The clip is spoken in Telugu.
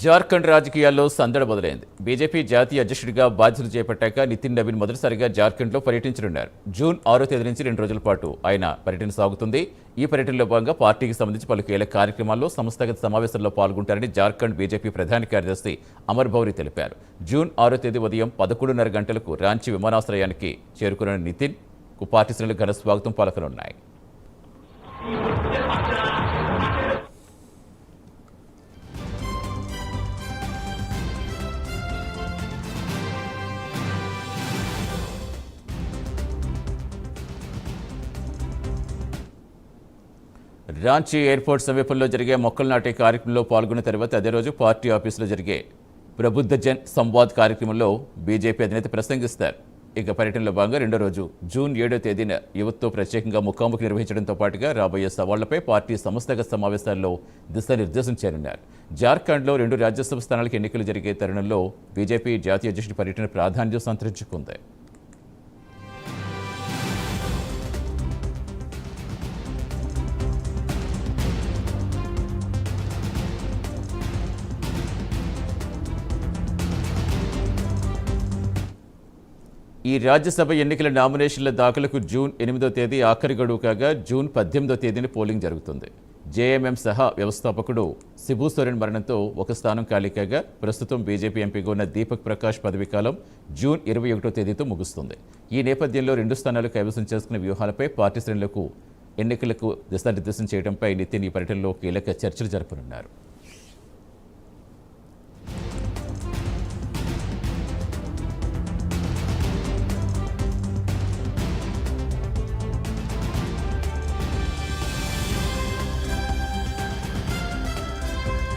జార్ఖండ్ రాజకీయాల్లో సందడి మొదలైంది. బీజేపీ జాతీయ అధ్యక్షుడిగా బాధ్యతలు చేపట్టాక నితిన్ నవీన్ మొదటిసారిగా జార్ఖండ్లో పర్యటించనున్నారు. జూన్ 6వ తేదీ నుంచి 2 రోజుల పాటు ఆయన పర్యటన సాగుతుంది. ఈ పర్యటనలో భాగంగా పార్టీకి సంబంధించి పలు కీలక కార్యక్రమాల్లో సంస్థాగత సమావేశంలో పాల్గొంటారని జార్ఖండ్ బీజేపీ ప్రధాన కార్యదర్శి అమర్ భౌరి తెలిపారు. జూన్ 6వ తేదీ ఉదయం 11:30 గంటలకు రాంచీ విమానాశ్రయానికి చేరుకున్న నితిన్ కు పార్టీ శ్రేణులు ఘన స్వాగతం పలకనున్నాయి. రాంచీ ఎయిర్పోర్ట్ సమీపంలో జరిగే మొక్కలు నాటే కార్యక్రమంలో పాల్గొన్న తర్వాత అదే రోజు పార్టీ ఆఫీసులో జరిగే ప్రబుద్ధ జన్ సంవాద్ కార్యక్రమంలో బీజేపీ అధినేత ప్రసంగిస్తారు. ఇక పర్యటనలో భాగంగా రెండో రోజు జూన్ 7వ తేదీన యువతతో ప్రత్యేకంగా ముఖాముఖి నిర్వహించడంతో పాటుగా రాబోయే సవాళ్లపై పార్టీ సంస్థాగత సమావేశాల్లో దిశానిర్దేశం చేయనున్నారు. జార్ఖండ్లో 2 రాజ్యసభ స్థానాలకు ఎన్నికలు జరిగే తరుణంలో బీజేపీ జాతీయ అధ్యక్షుడి పర్యటన ప్రాధాన్యం సంతరించుకుంది. ఈ రాజ్యసభ ఎన్నికల నామినేషన్ల దాఖలకు జూన్ 8వ తేదీ ఆఖరి గడువు కాగా జూన్ 18వ తేదీన పోలింగ్ జరుగుతుంది. జేఎంఎం సహా వ్యవస్థాపకుడు శిబు సోరెన్ మరణంతో ఒక స్థానం ఖాళీ కాగా ప్రస్తుతం బీజేపీ ఎంపీగా ఉన్న దీపక్ ప్రకాష్ పదవీకాలం జూన్ 21వ తేదీతో ముగుస్తుంది. ఈ నేపథ్యంలో 2 స్థానాలు కైవసం చేసుకున్న వ్యూహాలపై పార్టీ శ్రేణులకు ఎన్నికలకు దిశానిర్దేశం చేయడంపై నితిన్ ఈ పర్యటనలో కీలక చర్చలు జరపనున్నారు.